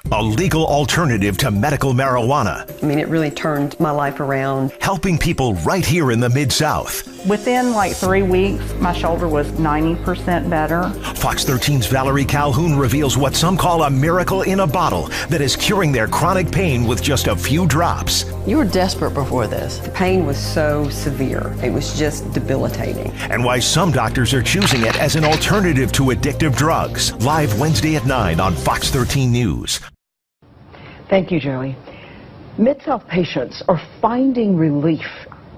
A legal alternative to medical marijuana. I mean, it really turned my life around. Helping people right here in the Mid-South. Within like 3 weeks, my shoulder was 90% better. Fox 13's Valerie Calhoun reveals what some call a miracle in a bottle that is curing their chronic pain with just a few drops. You were desperate before this. The pain was so severe. It was just debilitating. And why some doctors are choosing it as an alternative to addictive drugs. Live Wednesday at 9 on Fox 13 News. Thank you, Joey. Mid-South patients are finding relief,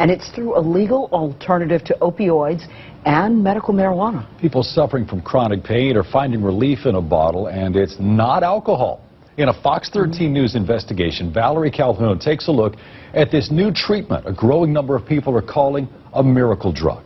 and it's through a legal alternative to opioids and medical marijuana. People suffering from chronic pain are finding relief in a bottle, and it's not alcohol. In a Fox 13 News investigation, Valerie Calhoun takes a look at this new treatment a growing number of people are calling a miracle drug.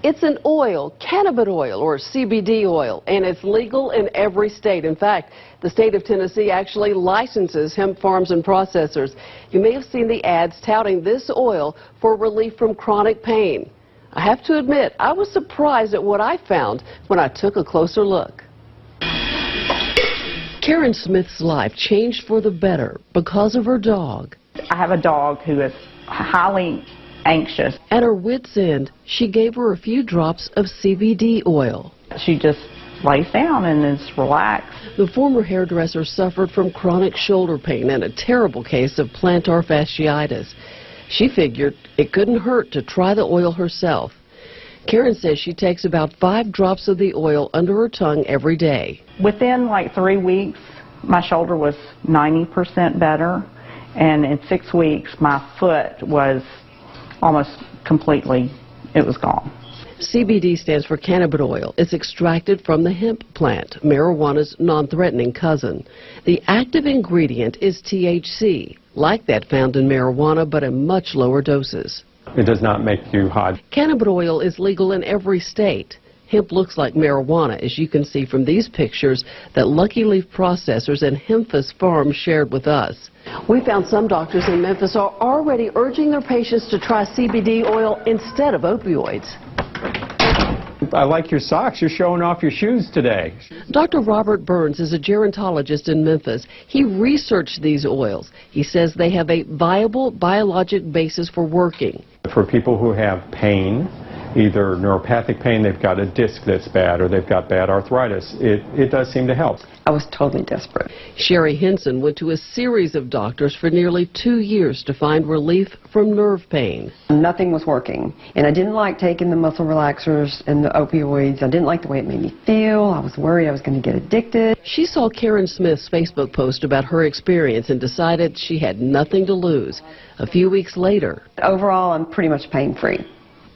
It's an oil, cannabidiol or CBD oil, and it's legal in every state. In fact, the state of Tennessee actually licenses hemp farms and processors. You may have seen the ads touting this oil for relief from chronic pain. I have to admit, I was surprised at what I found when I took a closer look. Karen Smith's life changed for the better because of her dog. I have a dog who is highly anxious. At her wit's end, she gave her a few drops of CBD oil. She just lays down and is relaxed. The former hairdresser suffered from chronic shoulder pain and a terrible case of plantar fasciitis. She figured it couldn't hurt to try the oil herself. Karen says she takes about 5 drops of the oil under her tongue every day. Within like 3 weeks, my shoulder was 90% better, and in 6 weeks, my foot was almost completely, it was gone. CBD stands for cannabidiol. It's extracted from the hemp plant, marijuana's non-threatening cousin. The active ingredient is THC, like that found in marijuana, but in much lower doses. It does not make you high. Cannabidiol is legal in every state. Hemp looks like marijuana, as you can see from these pictures that Lucky Leaf processors and Hemphus Farms shared with us. We found some doctors in Memphis are already urging their patients to try CBD oil instead of opioids. I like your socks. You're showing off your shoes today. Dr. Robert Burns is a gerontologist in Memphis. He researched these oils. He says they have a viable biologic basis for working. For people who have pain, either neuropathic pain, they've got a disc that's bad, or they've got bad arthritis, it does seem to help. I was totally desperate. Sherry Henson went to a series of doctors for nearly 2 years to find relief from nerve pain. Nothing was working, and I didn't like taking the muscle relaxers and the opioids. I didn't like the way it made me feel. I was worried I was going to get addicted. She saw Karen Smith's Facebook post about her experience and decided she had nothing to lose. A few weeks later, overall, I'm pretty much pain-free.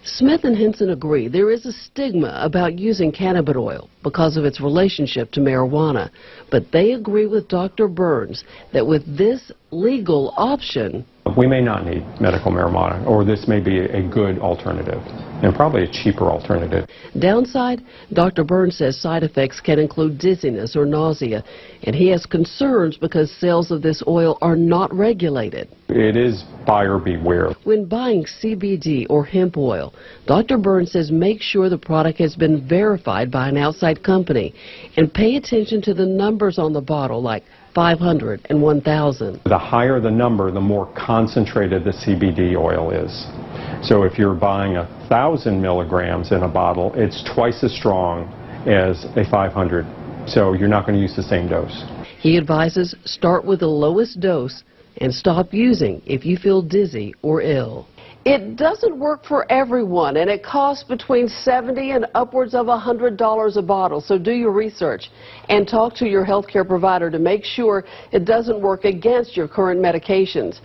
Smith and Henson agree there is a stigma about using cannabidiol because of its relationship to marijuana, but they agree with Dr. Burns that with this legal option, we may not need medical marijuana, or this may be a good alternative, and probably a cheaper alternative. Downside, Dr. Burns says side effects can include dizziness or nausea, and he has concerns because sales of this oil are not regulated. It is buyer beware. When buying CBD or hemp oil, Dr. Burns says make sure the product has been verified by an outside company and pay attention to the numbers on the bottle, like 500 and 1,000. The higher the number, the more concentrated the CBD oil is. So if you're buying 1,000 milligrams in a bottle, it's twice as strong as a 500. So you're not going to use the same dose. He advises start with the lowest dose and stop using if you feel dizzy or ill. It doesn't work for everyone, and it costs between $70 and upwards of $100 a bottle. So do your research and talk to your healthcare provider to make sure it doesn't work against your current medications.